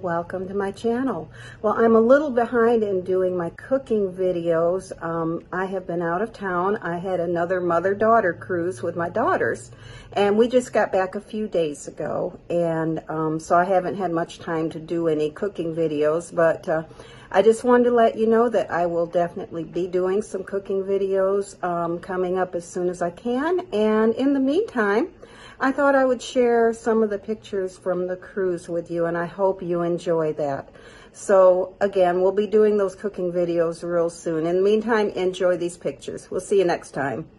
welcome to my channel. Well, I'm a little behind in doing my cooking videos. I have been out of town. I had another mother-daughter cruise with my daughters, and we just got back a few days ago, and so I haven't had much time to do any cooking videos, but I just wanted to let you know that I will definitely be doing some cooking videos coming up as soon as I can, and in the meantime, I thought I would share some of the pictures from the cruise with you, and I hope you enjoy that. So again, we'll be doing those cooking videos real soon. In the meantime, enjoy these pictures. We'll see you next time.